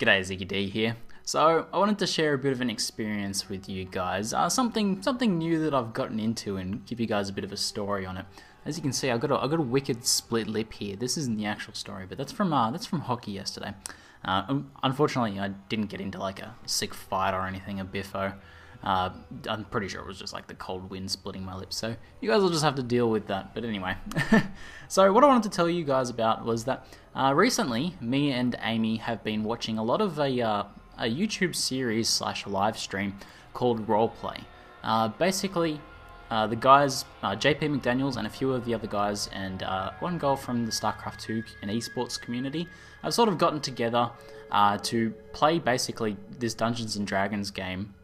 G'day, ZiggyD here. So I wanted to share a bit of an experience with you guys, something new that I've gotten into, and give you guys a bit of a story on it. As you can see, I've got a wicked split lip here. This isn't the actual story, but that's from hockey yesterday. Unfortunately, I didn't get into like a sick fight or anything, a biffo. I'm pretty sure it was just like the cold wind splitting my lips, so you guys will just have to deal with that. But anyway, so what I wanted to tell you guys about was that recently, me and Amy have been watching a lot of a YouTube series / live stream called RollPlay. Basically, the guys, JPMcDaniels and a few of the other guys, and one girl from the StarCraft 2 and esports community, have sort of gotten together to play basically this Dungeons and Dragons game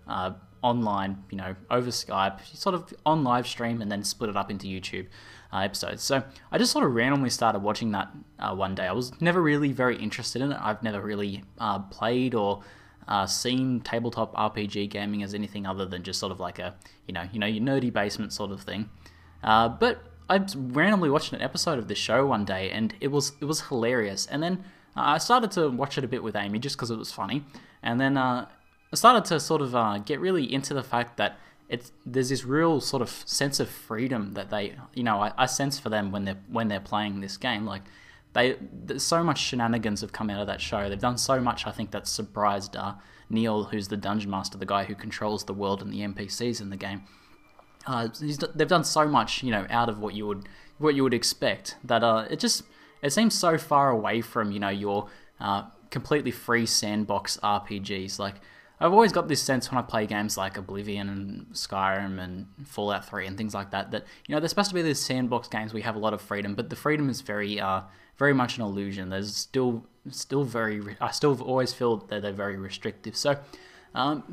online, you know, over Skype, sort of on live stream, and then split it up into YouTube episodes. So I just sort of randomly started watching that one day. I was never really very interested in it. I've never really played or seen tabletop RPG gaming as anything other than just sort of like a, you know, your nerdy basement sort of thing. But I randomly watched an episode of this show one day, and it was hilarious. And then I started to watch it a bit with Amy just because it was funny. And then I started to sort of get really into the fact that there's this real sort of sense of freedom that they, you know, I sense for them when they're playing this game. Like there's so much shenanigans have come out of that show. They've done so much, I think, that surprised Neil, who's the dungeon master, the guy who controls the world and the NPCs in the game. They've done so much, you know, out of what you would expect, that it seems so far away from, you know, your completely free sandbox RPGs. Like, I've always got this sense when I play games like Oblivion and Skyrim and Fallout 3 and things like that, you know, they're supposed to be these sandbox games where you have a lot of freedom, but the freedom is very much an illusion. There's still I still always feel that they're very restrictive. So,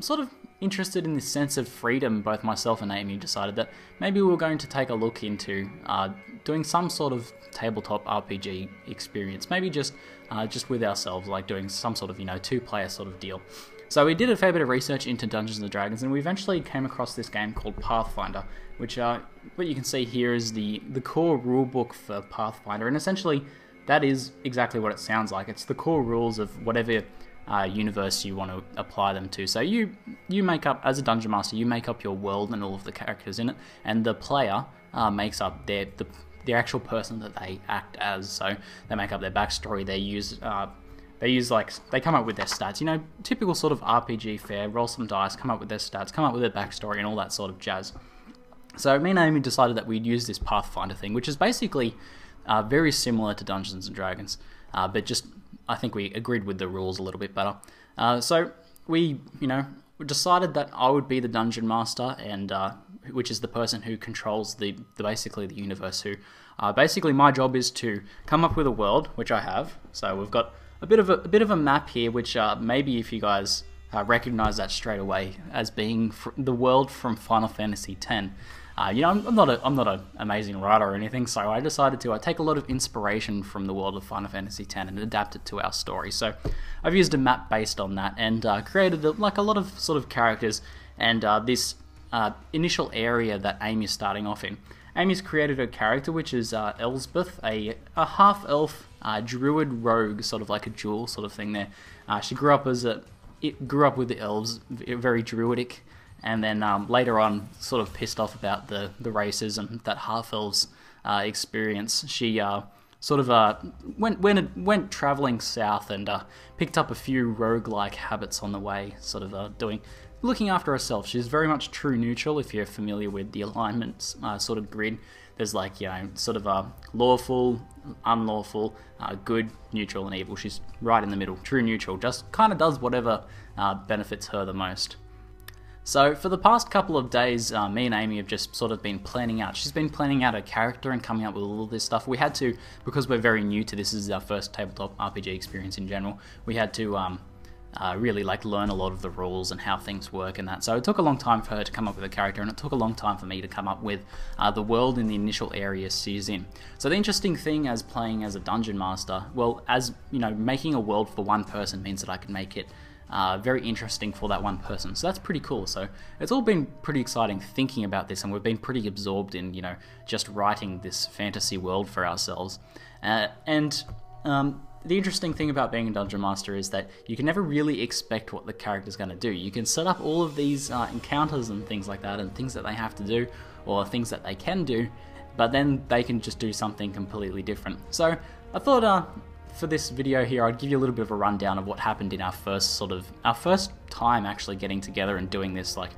sort of interested in this sense of freedom, both myself and Amy decided that maybe we were going to take a look into doing some sort of tabletop RPG experience, maybe just with ourselves, like doing some sort of, you know, two-player sort of deal. So we did a fair bit of research into Dungeons and Dragons, and we eventually came across this game called Pathfinder, which what you can see here is the core rulebook for Pathfinder, and essentially that is exactly what it sounds like. It's the core rules of whatever universe you want to apply them to. So you make up, as a dungeon master, you make up your world and all of the characters in it, and the player makes up the actual person that they act as. So they make up their backstory. They come up with their stats, you know, typical sort of RPG fare, roll some dice, come up with their stats, come up with their backstory and all that sort of jazz. So me and Amy decided that we'd use this Pathfinder thing, which is basically very similar to Dungeons and Dragons, but just, I think we agreed with the rules a little bit better. So we decided that I would be the dungeon master, and which is the person who controls basically the universe. Who basically my job is to come up with a world, which I have. So we've got a bit of a map here, which maybe if you guys recognize that straight away as being the world from Final Fantasy X. You know, I'm not an amazing writer or anything, so I decided to take a lot of inspiration from the world of Final Fantasy X and adapt it to our story. So I've used a map based on that, and created like a lot of sort of characters, and this initial area that Amy's starting off in. Amy's created a character which is Elsbeth, a half-elf Druid rogue, sort of like a duel sort of thing there. She grew up with the elves, very druidic, and then later on sort of pissed off about the racism that half-elves experience. She sort of went travelling south and picked up a few roguelike habits on the way, sort of looking after herself. She's very much true neutral, if you're familiar with the alignments sort of grid. There's like, you know, sort of lawful, unlawful, good, neutral, and evil. She's right in the middle, true neutral, just kind of does whatever benefits her the most. So for the past couple of days, me and Amy have just sort of been planning out. She's been planning out a character and coming up with all of this stuff. We had to, because we're very new to this is our first tabletop RPG experience in general, we had to really like learn a lot of the rules and how things work and that. So it took a long time for her to come up with a character, and it took a long time for me to come up with the world in the initial area she's in. So the interesting thing as playing as a dungeon master, well, as you know, making a world for one person means that I can make it very interesting for that one person. So that's pretty cool. So it's all been pretty exciting thinking about this, and we've been pretty absorbed in, you know, just writing this fantasy world for ourselves. the interesting thing about being a Dungeon Master is that you can never really expect what the character's going to do. You can set up all of these encounters and things like that, and things that they have to do, or things that they can do, but then they can just do something completely different. So I thought for this video here, I'd give you a little bit of a rundown of what happened in our first time actually getting together and doing this. Like,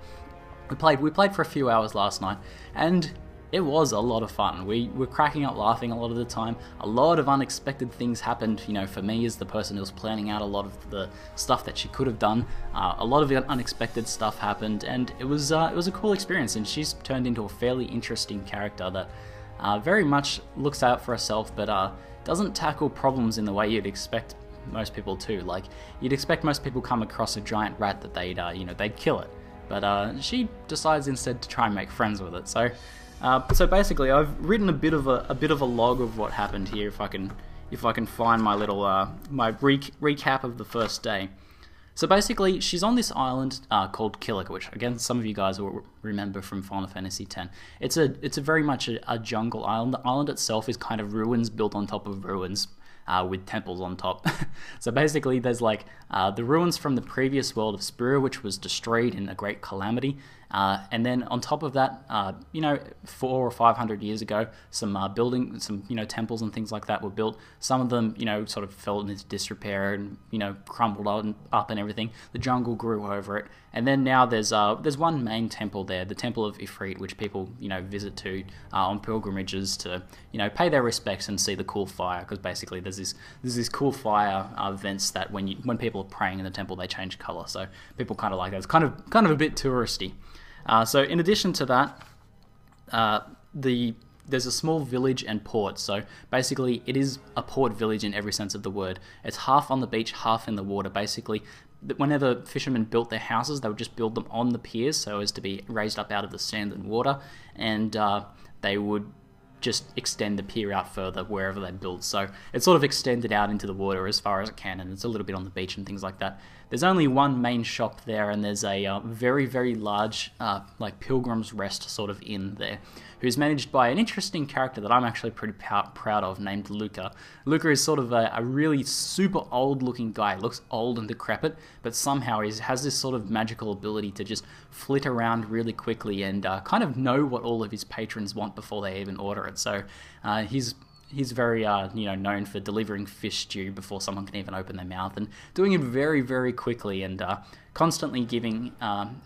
we played for a few hours last night, and it was a lot of fun. We were cracking up laughing a lot of the time. A lot of unexpected things happened, you know, for me as the person who was planning out a lot of the stuff that she could have done. A lot of unexpected stuff happened, and it was a cool experience, and she's turned into a fairly interesting character that very much looks out for herself, but doesn't tackle problems in the way you'd expect most people to. Like, you'd expect most people come across a giant rat that they'd kill it. But she decides instead to try and make friends with it. So basically, I've written a bit of a log of what happened here. If I can find my little my recap of the first day. So basically, she's on this island called Kilika, which again some of you guys will remember from Final Fantasy X. It's a very much a jungle island. The island itself is kind of ruins built on top of ruins. With temples on top. So basically there's like the ruins from the previous world of Spira, which was destroyed in a great calamity, and then on top of that, 400 or 500 years ago, some temples and things like that were built. Some of them, sort of fell into disrepair and, crumbled up and everything. The jungle grew over it, and then now there's one main temple there, the Temple of Ifrit, which people, visit to on pilgrimages to, pay their respects and see the cool fire, because basically there's this cool fire vents that when people are praying in the temple, they change color. So people kind of like that. It's kind of a bit touristy. So in addition to that, there's a small village and port. So basically it is a port village in every sense of the word. It's half on the beach, half in the water. Basically, whenever fishermen built their houses, they would just build them on the piers so as to be raised up out of the sand and water, and they would just extend the pier out further wherever they built. So it's sort of extended out into the water as far as it can, and it's a little bit on the beach and things like that. There's only one main shop there, and there's a very, very large like Pilgrim's Rest sort of inn there, who's managed by an interesting character that I'm actually pretty proud of, named Luca. Luca is sort of a really super old looking guy. He looks old and decrepit, but somehow he has this sort of magical ability to just flit around really quickly and kind of know what all of his patrons want before they even order it. So he's very known for delivering fish stew before someone can even open their mouth, and doing it very, very quickly, and constantly giving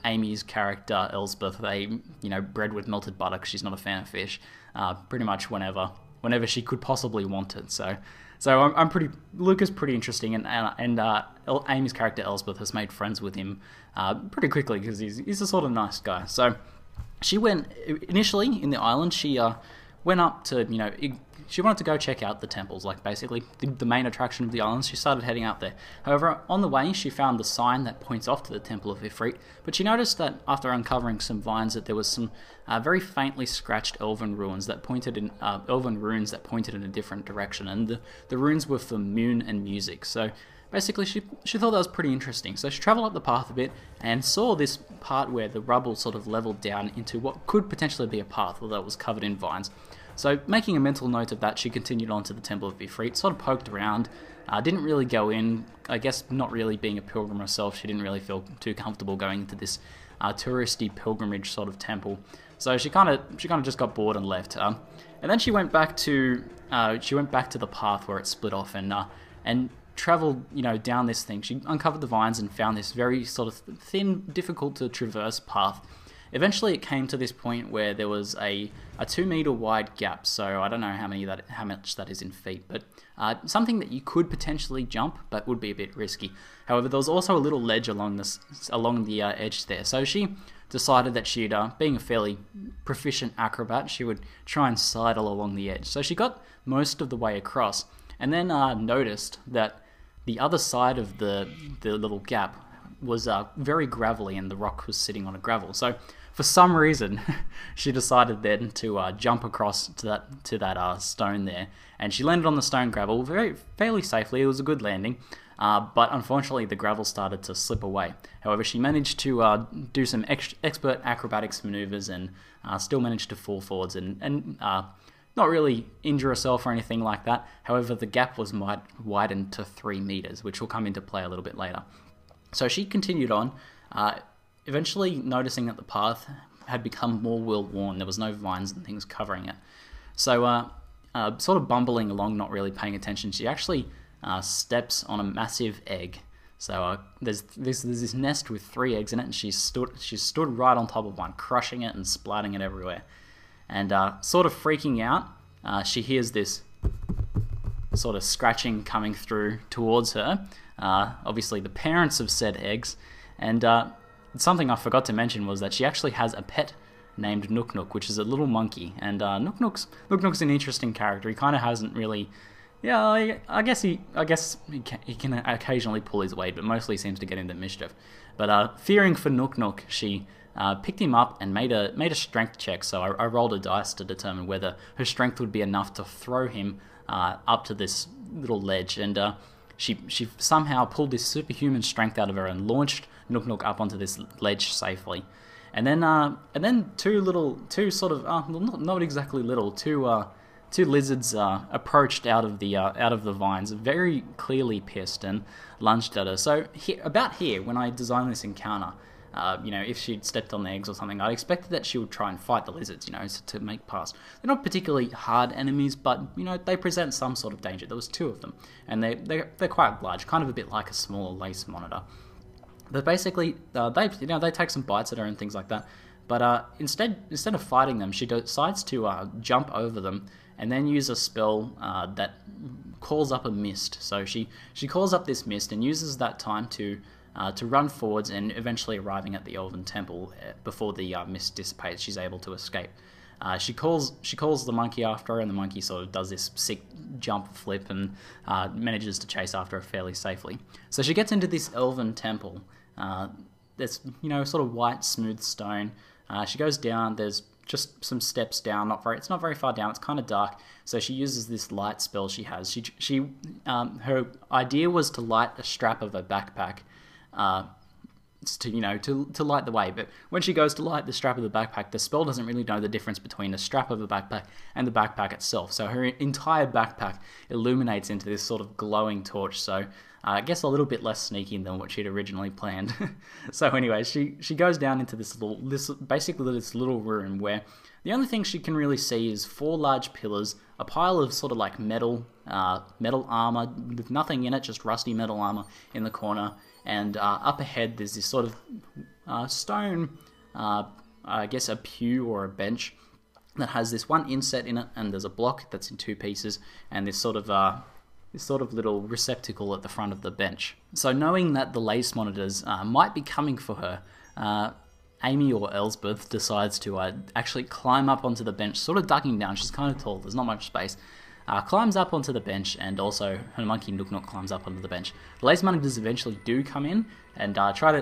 Amy's character Elsbeth bread with melted butter, because she's not a fan of fish, pretty much whenever she could possibly want it. So Luca's pretty interesting, and Amy's character Elsbeth has made friends with him pretty quickly, because he's a sort of nice guy. So she went initially in the island. She went up to she wanted to go check out the temples, like basically the main attraction of the island. She started heading out there. However, on the way, she found the sign that points off to the Temple of Ifrit, but she noticed that after uncovering some vines that there was some very faintly scratched elven runes that pointed in a different direction, and the runes were for moon and music. So basically, she thought that was pretty interesting. So she travelled up the path a bit and saw this part where the rubble sort of levelled down into what could potentially be a path, although it was covered in vines. So making a mental note of that, she continued on to the Temple of Ifrit, sort of poked around, didn't really go in. I guess not really being a pilgrim herself, she didn't really feel too comfortable going into this touristy pilgrimage sort of temple. So she kind of just got bored and left. And then she went back to the path where it split off, and traveled down this thing. She uncovered the vines and found this very sort of thin, difficult to traverse path. Eventually it came to this point where there was a 2 meter wide gap, so I don't know how much that is in feet, but something that you could potentially jump, but would be a bit risky. However, there was also a little ledge along the edge there, so she decided that she'd, being a fairly proficient acrobat, she would try and sidle along the edge. So she got most of the way across, and then noticed that the other side of the little gap was very gravelly, and the rock was sitting on a gravel. So for some reason, she decided then to jump across to that stone there, and she landed on the stone gravel fairly safely. It was a good landing, but unfortunately the gravel started to slip away. However, she managed to do some expert acrobatics maneuvers and still managed to fall forwards and not really injure herself or anything like that. However, the gap was widened to 3 meters, which will come into play a little bit later. So she continued on, eventually noticing that the path had become more well-worn. There was no vines and things covering it. So sort of bumbling along, not really paying attention, she actually steps on a massive egg. So there's this nest with 3 eggs in it, and she stood right on top of one, crushing it and splatting it everywhere. And sort of freaking out, she hears this sort of scratching coming through towards her. Obviously the parents of said eggs. And something I forgot to mention was that she actually has a pet named Nook Nook, which is a little monkey. And Nook Nook's an interesting character. He kind of hasn't really... Yeah, I guess he can occasionally pull his weight, but mostly seems to get into mischief. But fearing for Nook Nook, she picked him up and made a strength check. So I rolled a dice to determine whether her strength would be enough to throw him up to this little ledge. And she somehow pulled this superhuman strength out of her and launched Nook Nook up onto this ledge safely. And then two lizards approached out of the vines, very clearly pissed, and lunged at her. So about here, when I designed this encounter, if she'd stepped on the eggs or something, I expected that she would try and fight the lizards, to make past. They're not particularly hard enemies, but they present some sort of danger. There was 2 of them, and they're quite large, kind of a bit like a smaller lace monitor. But basically, they take some bites at her and things like that. But instead of fighting them, she decides to jump over them and then use a spell that calls up a mist. So she calls up this mist and uses that time to run forwards, and eventually arriving at the Elven temple before the mist dissipates, she's able to escape. She calls the monkey after her, and the monkey sort of does this sick jump flip and manages to chase after her fairly safely. So she gets into this Elven temple. There's sort of white smooth stone. She goes down. There's just some steps down. It's not very far down. It's kind of dark. So she uses this light spell she has. Her idea was to light a strap of a backpack, to light the way. But when she goes to light the strap of the backpack, the spell doesn't really know the difference between the strap of a backpack and the backpack itself. So her entire backpack illuminates into this sort of glowing torch. So I guess a little bit less sneaky than what she'd originally planned. So anyway, she goes down into this little room where the only thing she can really see is 4 large pillars, a pile of sort of like metal armor with nothing in it, just rusty metal armor in the corner. And up ahead, there's this sort of stone, I guess a pew or a bench that has this one inset in it, and there's a block that's in 2 pieces, and this sort of little receptacle at the front of the bench. So knowing that the lace monitors might be coming for her, Amy or Elsbeth decides to actually climb up onto the bench, sort of ducking down. She's kind of tall, there's not much space. Climbs up onto the bench, and also her monkey Nook Nook climbs up onto the bench. The lace monitors eventually do come in, and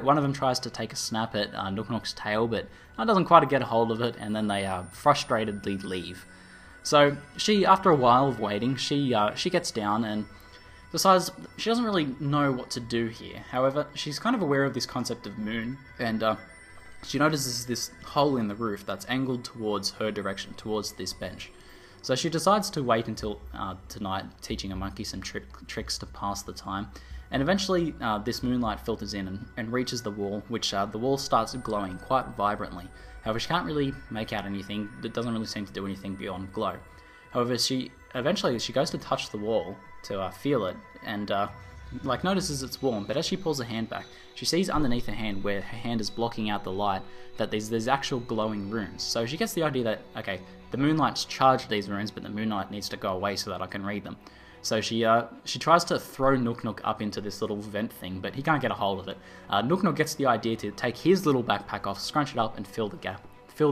one of them tries to take a snap at Nook Nook's tail, but doesn't quite get a hold of it, and then they frustratedly leave. So she, after a while of waiting, she gets down and decides she doesn't really know what to do here. However, she's kind of aware of this concept of moon, and she notices this hole in the roof that's angled towards her direction, towards this bench. So she decides to wait until tonight, teaching a monkey some tricks to pass the time. And eventually this moonlight filters in and reaches the wall, which the wall starts glowing quite vibrantly. However, she can't really make out anything. It doesn't really seem to do anything beyond glow. However, she goes to touch the wall to feel it, and notices it's warm. But as she pulls her hand back, she sees underneath her hand, where her hand is blocking out the light, that there's actual glowing runes. So she gets the idea that, okay, the moonlight's charged these runes, but the moonlight needs to go away so that I can read them. So she tries to throw Nook Nook up into this little vent thing, but he can't get a hold of it. Nook Nook gets the idea to take his little backpack off, scrunch it up, and fill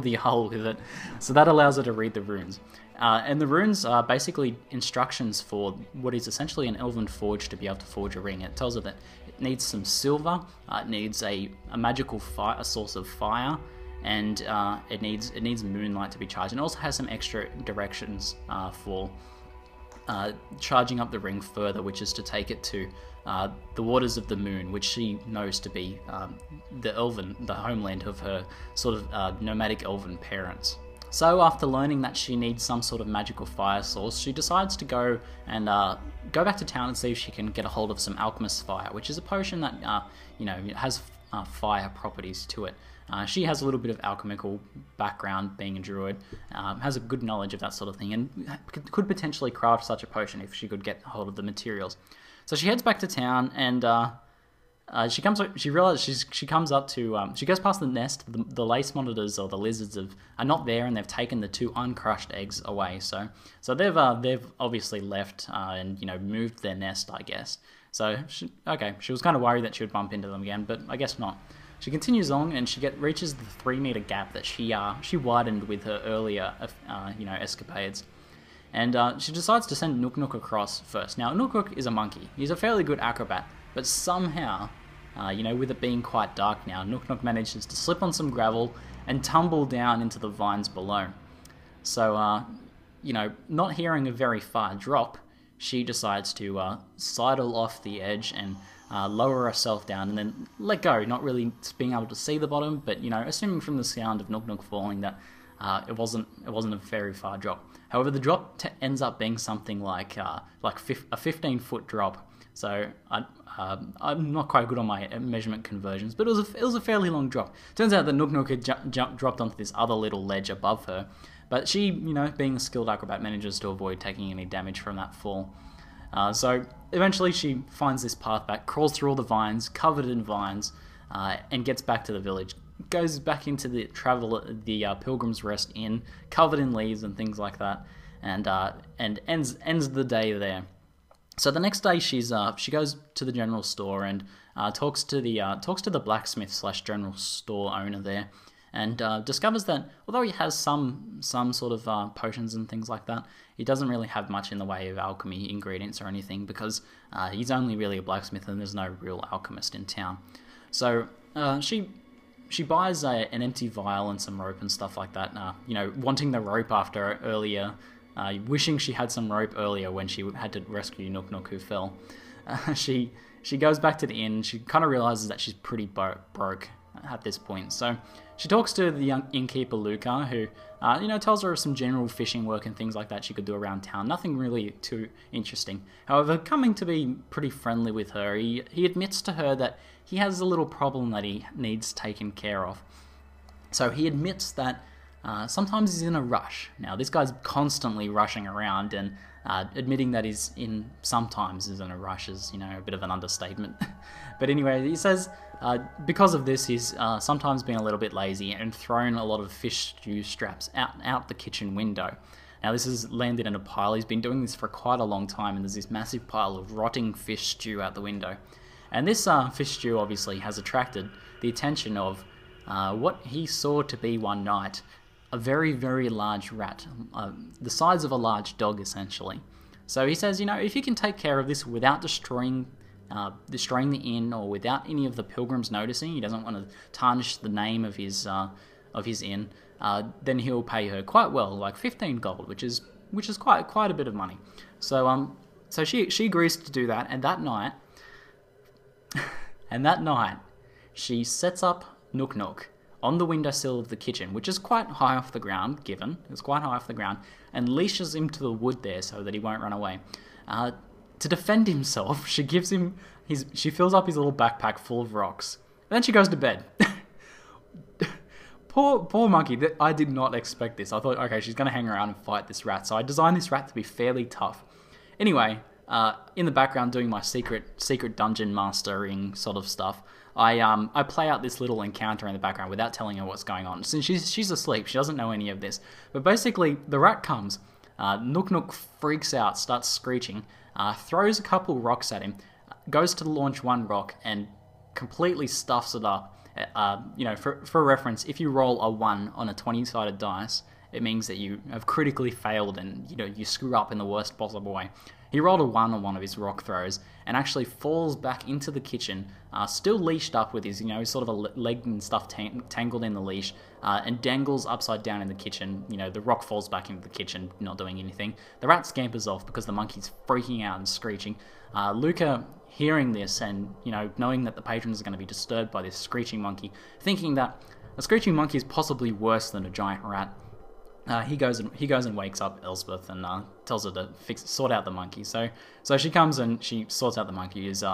the hole with it. So that allows her to read the runes. And the runes are basically instructions for what is essentially an elven forge to be able to forge a ring. It tells her that it needs some silver, it needs a magical a source of fire, and it needs moonlight to be charged. And it also has some extra directions for charging up the ring further, which is to take it to the waters of the moon, which she knows to be the homeland of her sort of nomadic elven parents. So after learning that she needs some sort of magical fire source, she decides to go and go back to town and see if she can get a hold of some alchemist's fire, which is a potion that has fire properties to it. She has a little bit of alchemical background, being a druid, has a good knowledge of that sort of thing, and could potentially craft such a potion if she could get a hold of the materials. So she heads back to town, and she comes up to she goes past the nest. The lace monitors or the lizards are not there, and they've taken the 2 uncrushed eggs away. So they've obviously left and moved their nest, I guess. So she was kind of worried that she would bump into them again, but I guess not. She continues on, and she reaches the 3-meter gap that she widened with her earlier escapades. And she decides to send Nook Nook across first. Now, Nook Nook is a monkey. He's a fairly good acrobat, but somehow, with it being quite dark now, Nook Nook manages to slip on some gravel and tumble down into the vines below. So, not hearing a very far drop, she decides to sidle off the edge and lower herself down and then let go, not really being able to see the bottom, but, assuming from the sound of Nook Nook falling that it wasn't a very far drop. However, the drop ends up being something like a 15-foot drop. So I'm not quite good on my measurement conversions, but it was a fairly long drop. Turns out that Nook Nook had dropped onto this other little ledge above her, but she, being a skilled acrobat, manages to avoid taking any damage from that fall. So eventually she finds this path back, crawls through all the vines, covered in vines, and gets back to the village. Goes back into the Pilgrim's Rest Inn, covered in leaves and things like that, and ends the day there. So the next day she goes to the general store and talks to the blacksmith / general store owner there, and discovers that although he has some sort of potions and things like that, he doesn't really have much in the way of alchemy ingredients or anything, because he's only really a blacksmith and there's no real alchemist in town. So she buys an empty vial and some rope and stuff like that, wanting the rope after earlier, wishing she had some rope earlier when she had to rescue Nook Nook who fell. She goes back to the inn. She kind of realizes that she's pretty broke at this point. So she talks to the young innkeeper Luca, who tells her of some general fishing work and things like that she could do around town. Nothing really too interesting. However, coming to be pretty friendly with her, he admits to her that he has a little problem that he needs taken care of. So he admits that sometimes he's in a rush. Now, this guy's constantly rushing around, and admitting that he's sometimes is in a rush is, a bit of an understatement. But anyway, he says because of this, he's sometimes been a little bit lazy and thrown a lot of fish stew scraps out the kitchen window. Now, this has landed in a pile. He's been doing this for quite a long time, and there's this massive pile of rotting fish stew out the window. And this fish stew obviously has attracted the attention of what he saw to be one night a very, very large rat, the size of a large dog, essentially. So he says, if you can take care of this without destroying the inn, or without any of the pilgrims noticing, he doesn't want to tarnish the name of his inn, then he'll pay her quite well, like 15 gold, which is quite a bit of money. So she agrees to do that, and that night, she sets up Nook Nook on the windowsill of the kitchen, which is quite high off the ground, and leashes him to the wood there so that he won't run away. To defend himself, she fills up his little backpack full of rocks. Then she goes to bed. Poor monkey. I did not expect this. I thought, okay, she's going to hang around and fight this rat. So I designed this rat to be fairly tough. Anyway, in the background, doing my secret dungeon mastering sort of stuff, I play out this little encounter in the background without telling her what's going on. Since she's asleep, she doesn't know any of this. But basically, the rat comes. Nook Nook freaks out, starts screeching, throws a couple rocks at him, goes to launch one rock, and completely stuffs it up. For reference, if you roll a 1 on a 20-sided dice, it means that you have critically failed and you screw up in the worst possible way. He rolled a 1 on one of his rock throws and actually falls back into the kitchen, still leashed up with his, sort of a leg and stuff tangled in the leash, and dangles upside down in the kitchen. The rock falls back into the kitchen, not doing anything. The rat scampers off because the monkey's freaking out and screeching. Luca, hearing this and, knowing that the patrons are going to be disturbed by this screeching monkey, thinking that a screeching monkey is possibly worse than a giant rat, he goes and wakes up Elsbeth and tells her to sort out the monkey. So she comes and she sorts out the monkey. Who's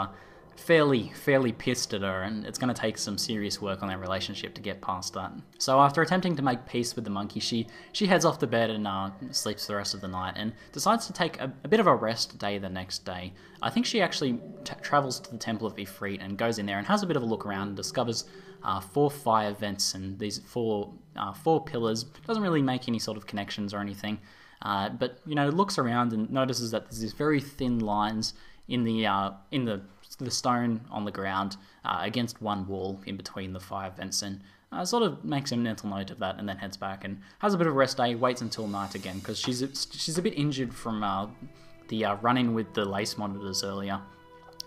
fairly pissed at her, and it's going to take some serious work on their relationship to get past that. So after attempting to make peace with the monkey, she heads off to bed and sleeps the rest of the night, and decides to take a bit of a rest day the next day. I think she actually travels to the Temple of Ifrit and goes in there and has a bit of a look around and discovers 4 fire vents and these four pillars. Doesn't really make any sort of connections or anything, but looks around and notices that there's these very thin lines in the stone on the ground against one wall in between the fire vents, and sort of makes a mental note of that, and then heads back and has a bit of a rest day. Waits until night again because she's a bit injured from the run-in with the lace monitors earlier.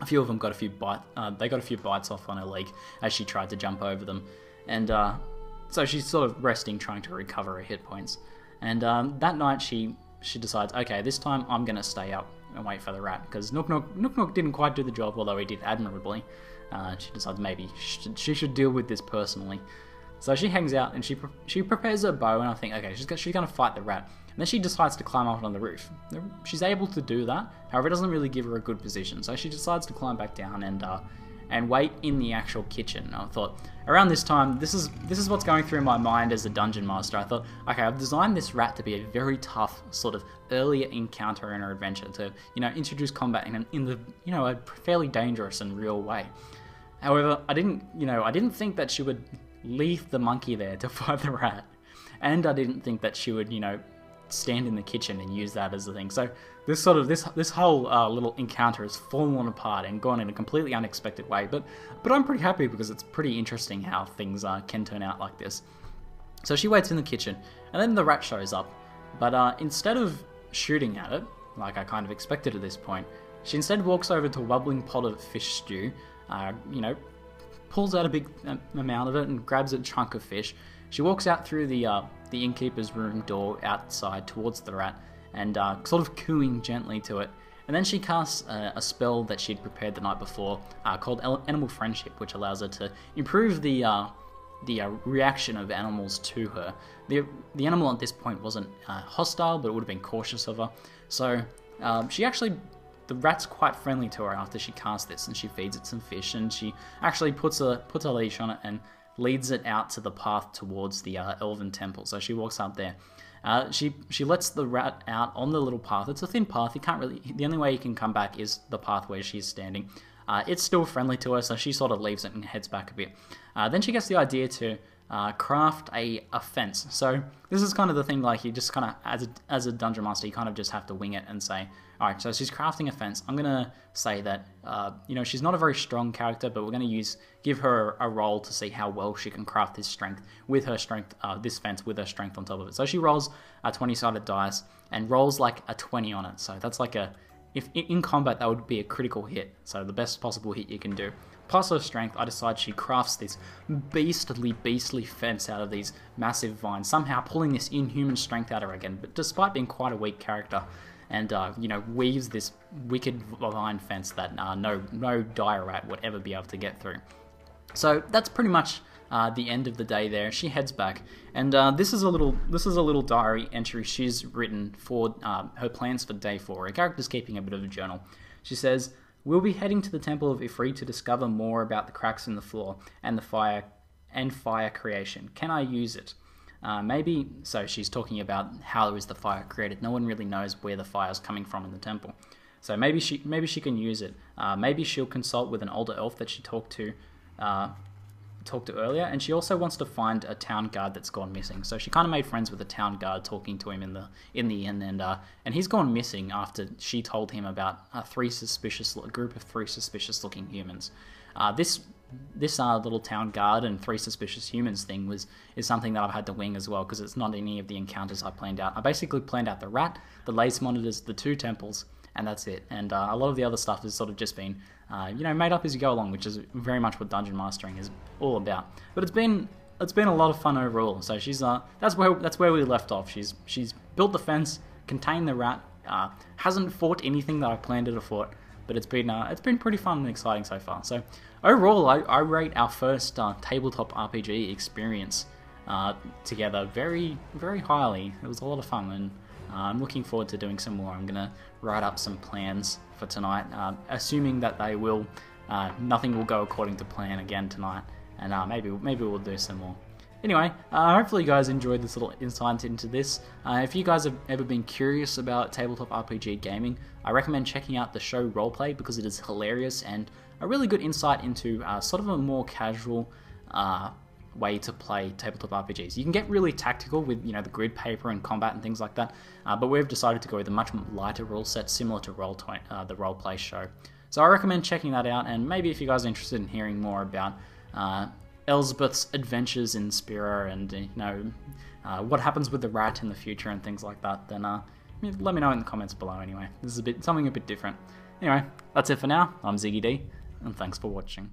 A few of them got a few bites off on her leg as she tried to jump over them, and so she's sort of resting, trying to recover her hit points. And that night she decides, okay, this time I'm gonna stay up and wait for the rat, because Nook Nook didn't quite do the job, although he did admirably. She decides maybe she should deal with this personally. So she hangs out and she prepares her bow, and I think, okay, she's gonna fight the rat. And then she decides to climb up on the roof. She's able to do that, however it doesn't really give her a good position, so she decides to climb back down and wait in the actual kitchen. I thought, around this time, this is what's going through my mind as a dungeon master. I thought, okay, I've designed this rat to be a very tough sort of earlier encounter in her adventure to, introduce combat in the a fairly dangerous and real way. However, I didn't think that she would leave the monkey there to fight the rat, and I didn't think that she would, stand in the kitchen and use that as the thing. So this whole little encounter has fallen apart and gone in a completely unexpected way, but I'm pretty happy because it's pretty interesting how things can turn out like this. So she waits in the kitchen, and then the rat shows up, but instead of shooting at it like I kind of expected at this point, she instead walks over to a bubbling pot of fish stew, pulls out a big amount of it and grabs a chunk of fish. She walks out through the innkeeper's room door outside towards the rat, and sort of cooing gently to it. And then she casts a spell that she'd prepared the night before called Animal Friendship, which allows her to improve the reaction of animals to her. The animal at this point wasn't hostile, but it would have been cautious of her. So the rat's quite friendly to her after she casts this, and she feeds it some fish, and she actually puts a leash on it and leads it out to the path towards the Elven temple. So she walks up there. She lets the rat out on the little path. It's a thin path. The only way you can come back is the path where she's standing. It's still friendly to her, so she sort of leaves it and heads back a bit. Then she gets the idea to craft a fence. So this is kind of the thing, like you just kind of, as a dungeon master, you kind of just have to wing it and say, alright, so she's crafting a fence. I'm going to say that, she's not a very strong character, but we're going to give her a roll to see how well she can craft this fence with her strength on top of it. So she rolls a 20-sided dice and rolls like a 20 on it. So that's like if in combat, that would be a critical hit. So the best possible hit you can do. Plus her strength, I decide she crafts this beastly fence out of these massive vines, somehow pulling this inhuman strength out of her again, but despite being quite a weak character, and weaves this wicked vine fence that no dire rat would ever be able to get through. So that's pretty much the end of the day there. She heads back, and this is a little diary entry she's written for her plans for day 4. Her character's keeping a bit of a journal. She says, "We'll be heading to the Temple of Ifrit to discover more about the cracks in the floor and the fire creation. Can I use it? Maybe," so she's talking about how is the fire created. No one really knows where the fire is coming from in the temple. So maybe she can use it. Maybe she'll consult with an older elf that she talked to earlier, and she also wants to find a town guard that's gone missing. So she kind of made friends with a town guard, talking to him in the inn, and he's gone missing after she told him about a group of three suspicious looking humans. This little town guard and 3 suspicious humans thing is something that I've had to wing as well, because it's not any of the encounters I planned out. I basically planned out the rat, the lace monitors, the 2 temples, and that's it. And a lot of the other stuff has sort of just been, made up as you go along, which is very much what dungeon mastering is all about. But it's been a lot of fun overall. So she's that's where we left off. She's built the fence, contained the rat, hasn't fought anything that I planned her to fight. But it's been pretty fun and exciting so far. So overall, I rate our first tabletop RPG experience together very, very highly. It was a lot of fun, and I'm looking forward to doing some more. I'm going to write up some plans for tonight, assuming that they will, nothing will go according to plan again tonight, and maybe we'll do some more. Anyway, hopefully you guys enjoyed this little insight into this. If you guys have ever been curious about tabletop RPG gaming, I recommend checking out the show RollPlay, because it is hilarious and a really good insight into sort of a more casual way to play tabletop RPGs. You can get really tactical with, you know, the grid paper and combat and things like that, but we've decided to go with a much lighter rule set, similar to the RollPlay show. So I recommend checking that out, and maybe if you guys are interested in hearing more about Elsbeth's adventures in Spira and, you know, what happens with the rat in the future and things like that, then let me know in the comments below anyway. This is something a bit different. Anyway, that's it for now. I'm ZiggyD, and thanks for watching.